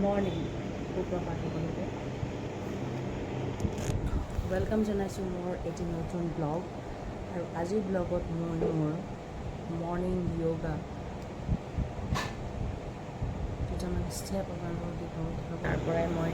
Morning সুপ্ৰভাত সকলোকে welcome জনাইছোঁ মোৰ এটি নতুন ব্লগ আৰু আজিৰ ব্লগত মই মোৰ মৰ্ণিং য়োগা দুটামান ষ্টেপ আপোনালোকক দেখুৱাওঁ তাৰ পৰাই মই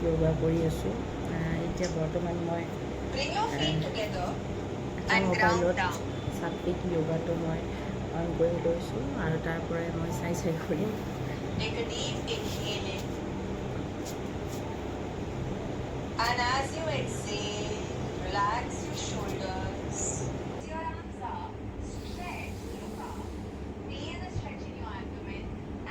য়োগা কৰি আছোঁ এতিয়া বৰ্তমান মই মোবাইলত সাত্বিক য়োগাটো মই অন কৰি লৈছোঁ আৰু তাৰ পৰাই মই চাই কৰিম Take a deep inhale in. And as you exhale, relax your shoulders. Your arms up, stretch, look up. Feel the stretch in your abdomen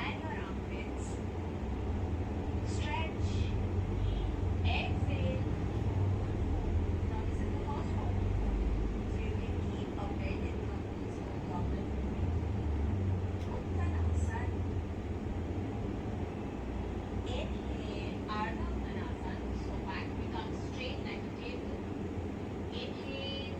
and your armpits. Stretch. Exhale. Now this is the first one. So you can keep a bend in the knees for abdomen. Uttanasana. Inhale, Ardha Uttanasana. So back becomes straight like a table. Inhale,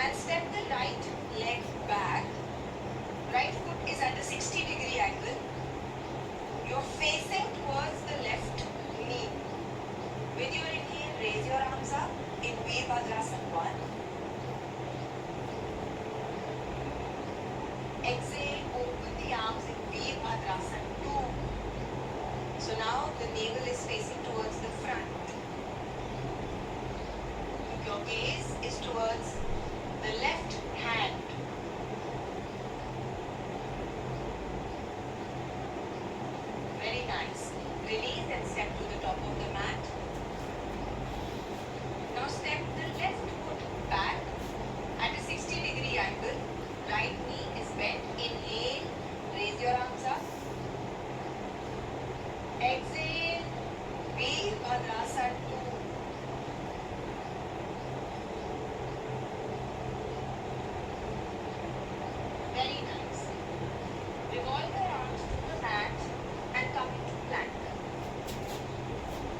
and step the right leg back. Right foot is at a 60-degree angle. You're facing towards the left knee. With your inhale, raise your arms up in Virabhadrasana 1. Exhale, open the arms in Virabhadrasana 2. So now the navel is facing towards the front. Your gaze is towards the left hand. Very nice. Release and step to the top of the mat. Now step the left foot back at a 60-degree angle. Right knee is bent. Inhale, raise your arms up. Exhale, Virabhadrasana 2. Very nice. Revolve your arms to the mat and come into plank.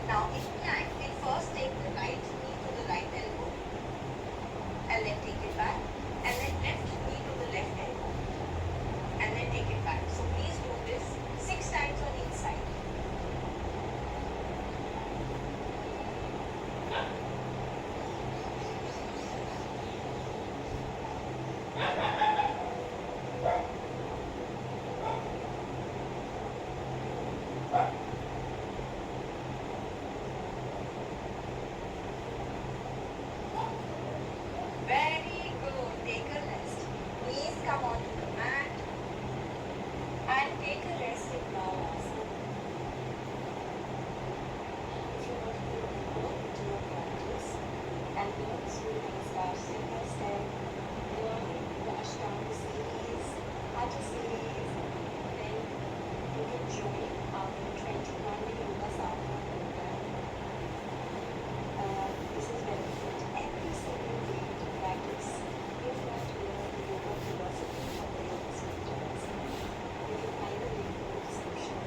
Now in plank, we first take the right knee to the right elbow and then take it back, and then left knee to the left elbow and then take it back. So please do this 6 times on each side. Very good. Take a rest. Knees come onto the mat and take a rest in Bhavasana. If you want to do more into your practice and learn swimming step by step, learn the Ashtanga series, Hatha series, then you can join our 21 Yoga Sadhana program. This is benefit every single day to practice. If not to learn the yoga philosophy or the yoga scriptures, you can find the link in the description.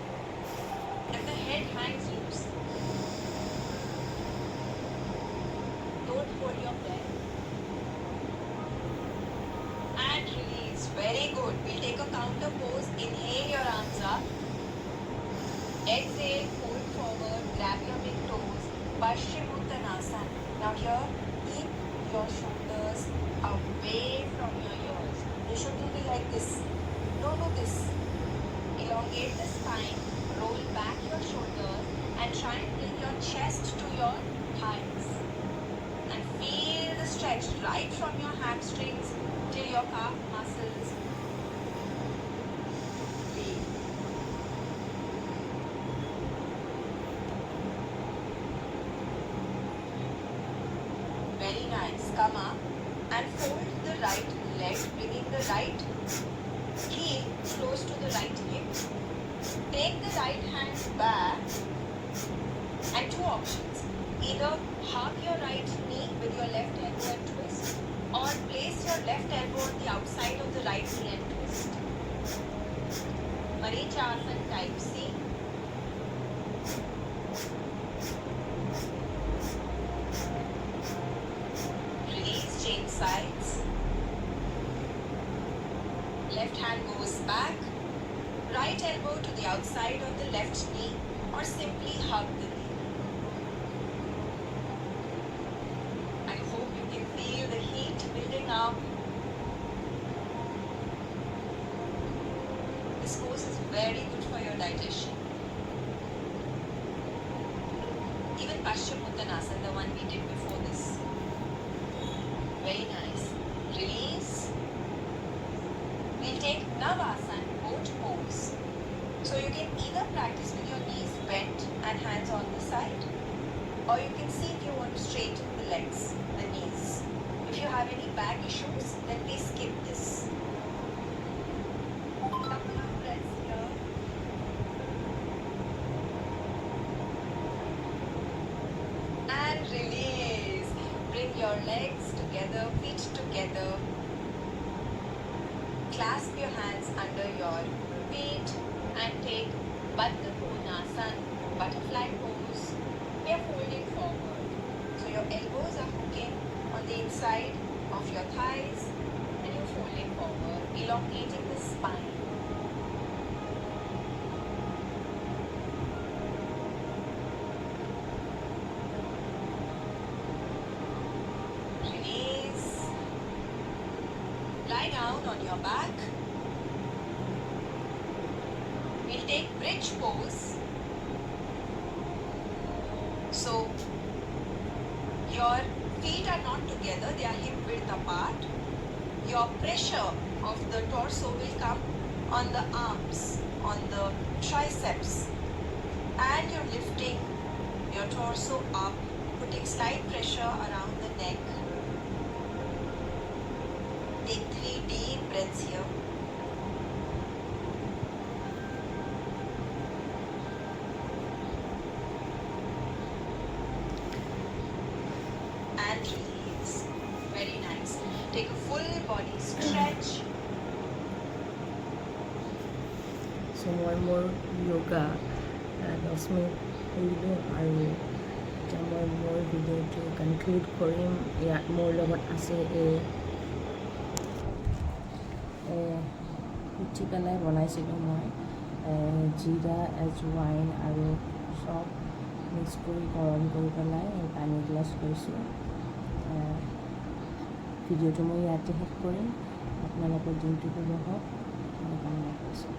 And the head hangs loose. Don't hold your breath. And release. Very good. We'll take a counter pose. Inhale your arms up. Exhale, fold forward, grab your big toes. Paschimottanasana. Now here, keep your shoulders away from your ears. You shouldn't be like this. Don't do this. Elongate the spine, roll back your shoulders and try and bring your chest to your thighs. And feel the stretch right from your hamstrings till your calf muscles. Breathe. Very nice. Come up and fold the right leg, bringing the right heel close to the right hip. Take the right hand back and 2 options. Either hug your right knee with your left elbow and twist, or place your left elbow on the outside of the right knee and twist. Marichasana type C. Release, change sides. Left hand goes back. Right elbow to the outside of the left knee, or simply hug the knee. I hope you can feel the heat building up. This pose is very good for your digestion. Even Paschimottanasana, the one we did before this. Very nice. Release. We'll take Navasana, boat pose. So you can either practice with your knees bent and hands on the side, or you can see if you want to straighten the legs, the knees. If you have any back issues, then please skip this. Couple of breaths here. And release. Bring your legs together, feet together. Clasp your hands under your feet and take Baddha Konasana, butterfly pose. We are folding forward. So your elbows are hooking on the inside of your thighs elongating the spine. Release. Lie down on your back. We'll take bridge pose. So your feet are not together, they are hip width apart. Your pressure of the torso will come on the arms, on the triceps, and you're lifting your torso up, putting slight pressure around the neck. Take 3 deep breaths here. And release. Very nice. Take a full body stretch. So মই মোৰ yoga 10 minute কৰিলোঁ আৰু এতিয়া মই মোৰ ভিডিঅ'টো conclude কৰিম। ইয়াত মোৰ লগত আছে কুটি পেলাই বনাইছিলোঁ মই জিৰা এজৱাইন আৰু চব মিক্স কৰি গৰম কৰি পেলাই পানী গিলাচ লৈছোঁ। ভিডিঅ'টো মই ইয়াতে শেষ কৰিম। আপোনালোকৰ দিনটো শুভ হওক, মই কামনা কৰিছোঁ।